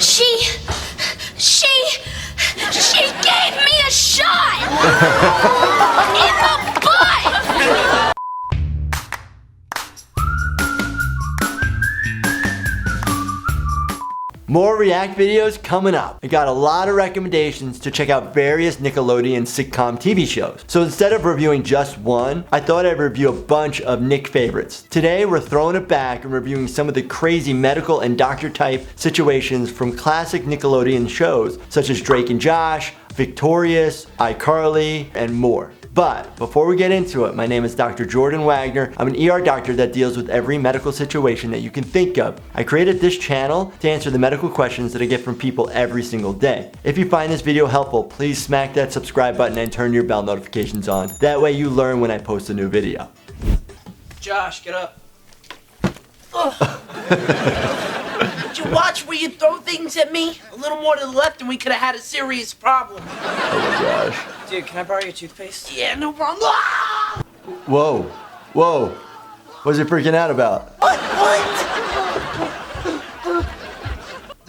She gave me a shot! In the butt! More React videos coming up. I got a lot of recommendations to check out various Nickelodeon sitcom TV shows. So instead of reviewing just one, I thought I'd review a bunch of Nick favorites. Today we're throwing it back and reviewing some of the crazy medical and doctor type situations from classic Nickelodeon shows such as Drake and Josh, Victorious, iCarly, and more. But before we get into it, my name is Dr. Jordan Wagner. I'm an ER doctor that deals with every medical situation that you can think of. I created this channel to answer the medical questions that I get from people every single day. If you find this video helpful, please smack that subscribe button and turn your bell notifications on. That way you learn when I post a new video. Josh, get up. Did you watch where you throw things at me? A little more to the left and we could have had a serious problem. Oh my gosh. Dude, can I borrow your toothpaste? Yeah, no problem. Ah! Whoa. Whoa. What's he freaking out about? What?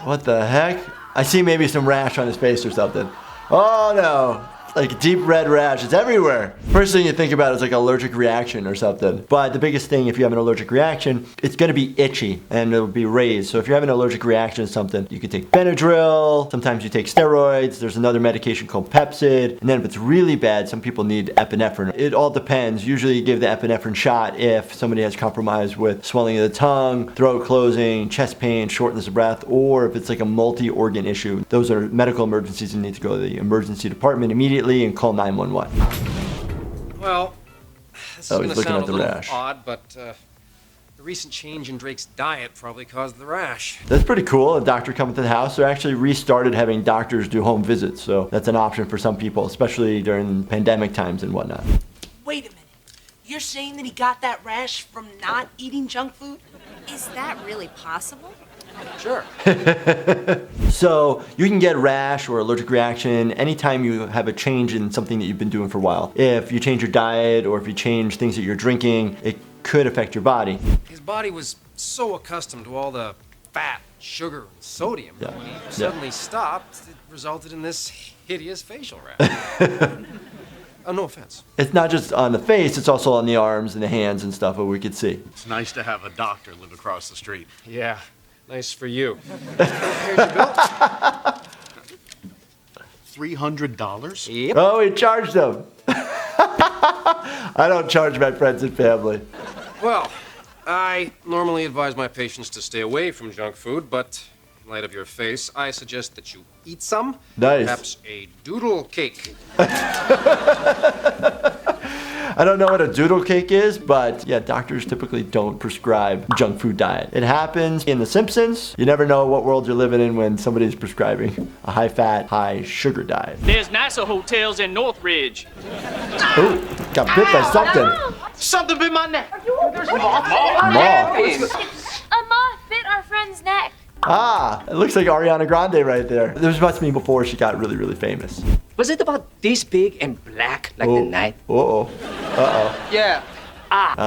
What the heck? I see maybe some rash on his face or something. Oh no. Like a deep red rash. It's everywhere. First thing you think about is like an allergic reaction or something. But the biggest thing, if you have an allergic reaction, it's gonna be itchy and it'll be raised. So if you have an allergic reaction to something, you can take Benadryl, sometimes you take steroids, there's another medication called Pepcid, and then if it's really bad, some people need epinephrine. It all depends. Usually you give the epinephrine shot if somebody has compromise with swelling of the tongue, throat closing, chest pain, shortness of breath, or if it's like a multi-organ issue. Those are medical emergencies and need to go to the emergency department immediately and call 911. Well, this is going to looking sound at a the little rash. odd, but the recent change in Drake's diet probably caused the rash. That's pretty cool. A doctor coming to the house. They actually restarted having doctors do home visits, so that's an option for some people, especially during pandemic times and whatnot. Wait a minute. You're saying that he got that rash from not eating junk food? Is that really possible? Sure. So you can get rash or allergic reaction anytime you have a change in something that you've been doing for a while. If you change your diet or if you change things that you're drinking, it could affect your body. His body was so accustomed to all the fat, sugar, and sodium that when he suddenly stopped, it resulted in this hideous facial rash. No offense. It's not just on the face, it's also on the arms and the hands and stuff that we could see. It's nice to have a doctor live across the street. Yeah, nice for you. Here's your bill. $300? Yep. Oh, he charged them. I don't charge my friends and family. Well, I normally advise my patients to stay away from junk food, but in light of your face, I suggest that you eat some. Nice. Perhaps a doodle cake. I don't know what a doodle cake is, but yeah, doctors typically don't prescribe junk food diet. It happens in The Simpsons. You never know what world you're living in when somebody's prescribing a high-fat, high-sugar diet. There's nicer hotels in Northridge. Ooh, got bit by something. Something bit my neck. Moth. A moth bit our friend's neck. Ah, it looks like Ariana Grande right there. This must be before she got really, really famous. Was it about this big and black like the night? Uh-oh. Uh-oh. Yeah.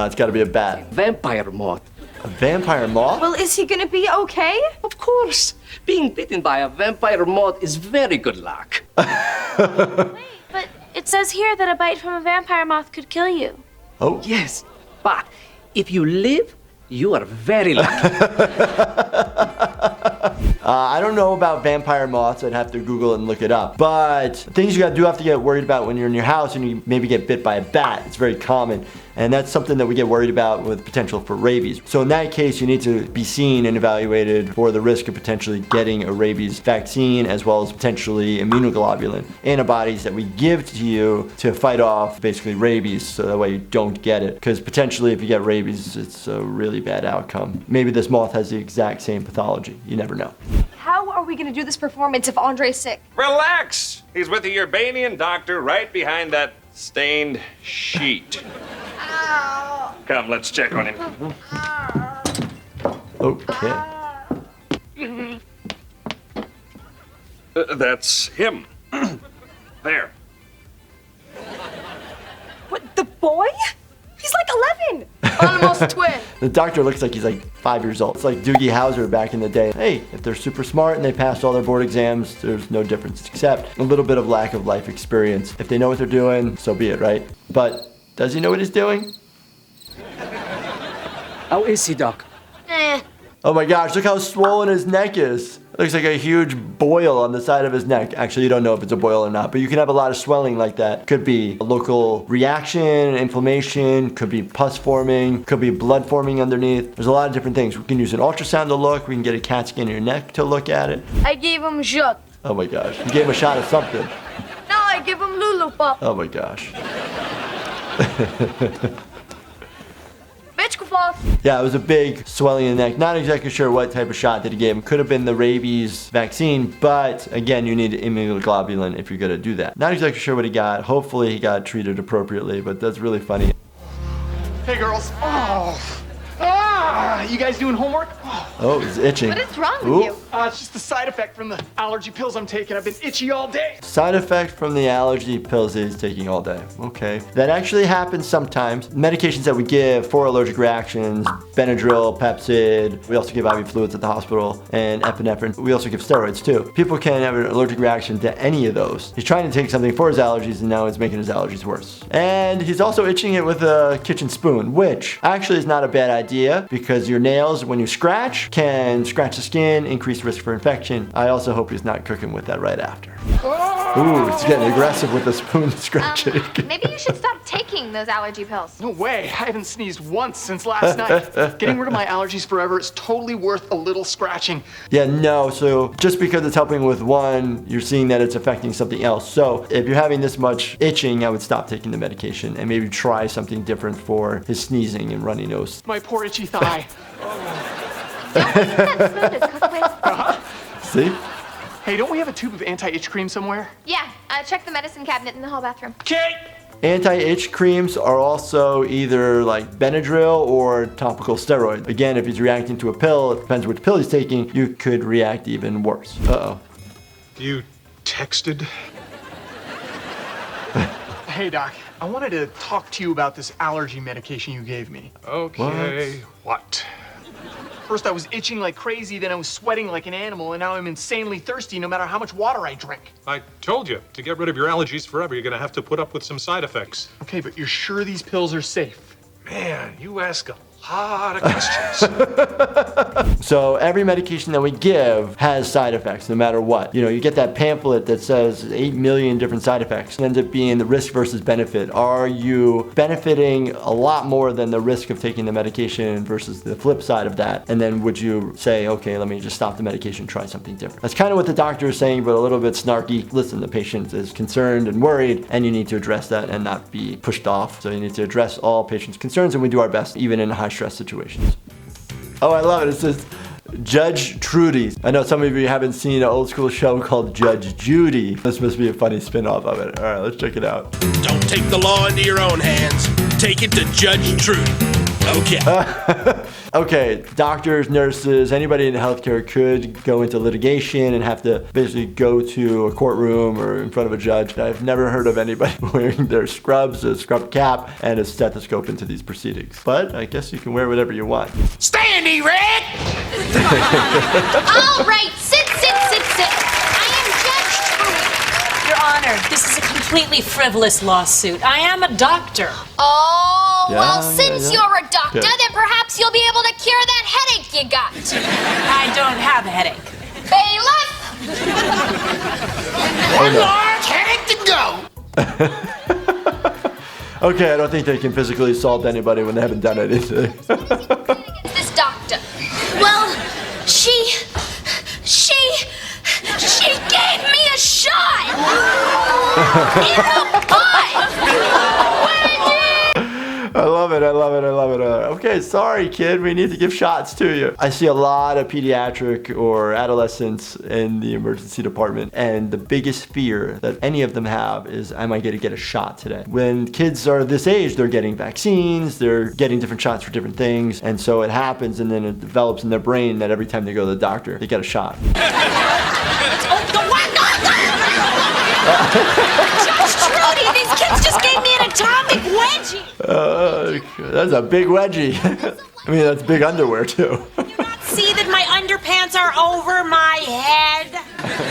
It's gotta be a bat. Vampire moth. A vampire moth? Well, is he gonna be okay? Of course. Being bitten by a vampire moth is very good luck. Wait, but it says here that a bite from a vampire moth could kill you. Oh. Yes, but if you live, you are very lucky. I don't know about vampire moths. I'd have to Google it and look it up. But things you do have to get worried about when you're in your house and you maybe get bit by a bat. It's very common. And that's something that we get worried about with potential for rabies. So in that case, you need to be seen and evaluated for the risk of potentially getting a rabies vaccine, as well as potentially immunoglobulin, antibodies that we give to you to fight off basically rabies, so that way you don't get it. Because potentially if you get rabies, it's a really bad outcome. Maybe this moth has the exact same pathology. You never know. How are we gonna do this performance if Andre's sick? Relax! He's with the Urbanian doctor right behind that stained sheet. Come, let's check on him. Okay. That's him. There. What, the boy? He's like 11. almost twin. The doctor looks like he's like 5 years old. It's like Doogie Howser back in the day. Hey, if they're super smart and they passed all their board exams, there's no difference except a little bit of lack of life experience. If they know what they're doing, so be it, right? But does he know what he's doing? How is he, Doc? Oh my gosh, look how swollen his neck is. It looks like a huge boil on the side of his neck. Actually, you don't know if it's a boil or not, but you can have a lot of swelling like that. Could be a local reaction, inflammation, could be pus forming, could be blood forming underneath. There's a lot of different things. We can use an ultrasound to look. We can get a CAT scan of your neck to look at it. I gave him a shot. Oh my gosh, you gave him a shot of something. Now I give him Lulu Pop. Oh my gosh. Yeah, it was a big swelling in the neck. Not exactly sure what type of shot that he gave him. Could have been the rabies vaccine, but again, you need immunoglobulin if you're gonna do that. Not exactly sure what he got. Hopefully he got treated appropriately, but that's really funny. Hey girls. You guys doing homework? Oh, he's itching. What is wrong with you? It's just the side effect from the allergy pills I'm taking. I've been itchy all day. Side effect from the allergy pills that he's taking all day. Okay. That actually happens sometimes. Medications that we give for allergic reactions, Benadryl, Pepcid. We also give IV fluids at the hospital, and epinephrine. We also give steroids too. People can have an allergic reaction to any of those. He's trying to take something for his allergies, and now it's making his allergies worse. And he's also itching it with a kitchen spoon, which actually is not a bad idea because your nails, when you scratch, can scratch the skin, increase risk for infection. I also hope he's not cooking with that right after. Ooh, he's getting aggressive with the spoon scratching. Maybe you should stop taking those allergy pills. No way. I haven't sneezed once since last night. Getting rid of my allergies forever is totally worth a little scratching. Yeah, no, so just because it's helping with one, you're seeing that it's affecting something else. So if you're having this much itching, I would stop taking the medication and maybe try something different for his sneezing and runny nose. My poor itchy thigh. See? Hey, don't we have a tube of anti-itch cream somewhere? Yeah, check the medicine cabinet in the hall bathroom. Okay. Anti-itch creams are also either like Benadryl or topical steroids. Again, if he's reacting to a pill, it depends which pill he's taking, you could react even worse. Uh-oh. You texted? Hey, Doc. I wanted to talk to you about this allergy medication you gave me. Okay. What? First I was itching like crazy, then I was sweating like an animal, and now I'm insanely thirsty no matter how much water I drink. I told you, to get rid of your allergies forever, you're gonna have to put up with some side effects. Okay, but you're sure these pills are safe? Man, you ask a lot of questions. So every medication that we give has side effects, no matter what. You know, you get that pamphlet that says 8 million different side effects. It ends up being the risk versus benefit. Are you benefiting a lot more than the risk of taking the medication versus the flip side of that? And then would you say, okay, let me just stop the medication, try something different? That's kind of what the doctor is saying, but a little bit snarky. Listen, the patient is concerned and worried, and you need to address that and not be pushed off. So you need to address all patients' concerns, and we do our best, even in high stress situations. Oh, I love it. It says Judge Trudy. I know some of you haven't seen an old school show called Judge Judy. This must be a funny spin-off of it. All right, let's check it out. Don't take the law into your own hands. Take it to Judge Trudy. Okay. Okay, doctors, nurses, anybody in healthcare could go into litigation and have to basically go to a courtroom or in front of a judge. I've never heard of anybody wearing their scrubs, a scrub cap, and a stethoscope into these proceedings. But I guess you can wear whatever you want. Stand erect! All right, sit. I am Judge Trudy. Your Honor, this is a completely frivolous lawsuit. I am a doctor. Oh, Yeah, well, yeah, since yeah. you're a doctor, Good. then perhaps you'll be able to cure that headache you got. I don't have a headache. Bailiff! One large headache to go! Okay, I don't think they can physically assault anybody when they haven't done anything. This doctor. Well, she gave me a shot! In the butt! I love it. Okay, sorry, kid. We need to give shots to you. I see a lot of pediatric or adolescents in the emergency department, and the biggest fear that any of them have is, am I going to get a shot today? When kids are this age, they're getting vaccines, they're getting different shots for different things, and so it happens, and then it develops in their brain that every time they go to the doctor, they get a shot. Judge Trudy, these kids just gave me an atomic wedgie. That's a big wedgie. I mean, that's big underwear, too. See that my underpants are over my head?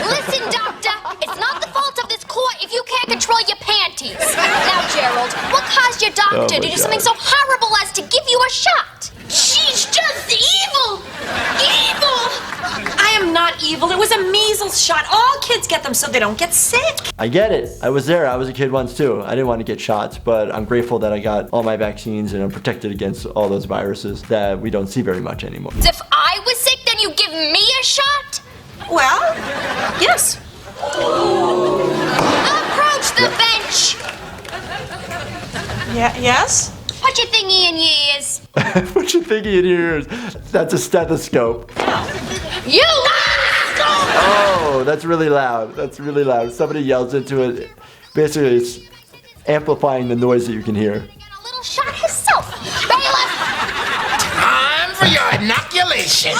Listen, Doctor, it's not the fault of this court if you can't control your panties. Now, Gerald, what caused your doctor to do something so horrible as to give you a shot? She's just evil! Evil! I am not evil. It was a measles shot. All kids get them so they don't get sick. I get it. I was there. I was a kid once, too. I didn't want to get shots, but I'm grateful that I got all my vaccines and I'm protected against all those viruses that we don't see very much anymore. If I was sick, then you give me a shot? Well, yes. Approach the bench! Yeah, yes? Put your thingy in your ears. Put your thingy in your ears. That's a stethoscope. You! Oh, that's really loud. That's really loud. Somebody yells into it. Basically, it's amplifying the noise that you can hear. A little shot himself. Bailiff! Time for your inoculation.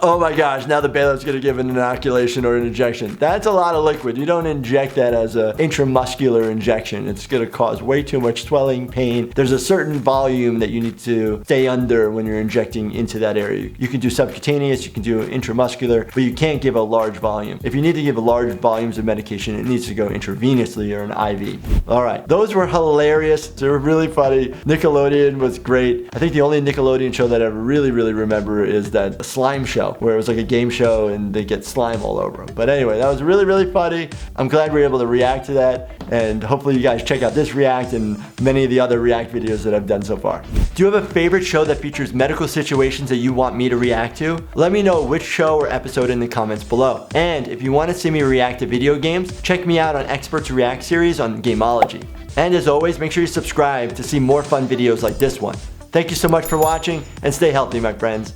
Oh my gosh, now the bailiff's gonna give an inoculation or an injection. That's a lot of liquid. You don't inject that as an intramuscular injection. It's gonna cause way too much swelling, pain. There's a certain volume that you need to stay under when you're injecting into that area. You can do subcutaneous, you can do intramuscular, but you can't give a large volume. If you need to give large volumes of medication, it needs to go intravenously or an IV. All right, those were hilarious. They were really funny. Nickelodeon was great. I think the only Nickelodeon show that I really remember is that slime show, where it was like a game show and they get slime all over them. But anyway, that was really funny. I'm glad we were able to react to that, and hopefully you guys check out this react and many of the other react videos that I've done so far. Do you have a favorite show that features medical situations that you want me to react to? Let me know which show or episode in the comments below. And if you want to see me react to video games, check me out on Experts React series on Gameology. And as always, make sure you subscribe to see more fun videos like this one. Thank you so much for watching, and stay healthy, my friends.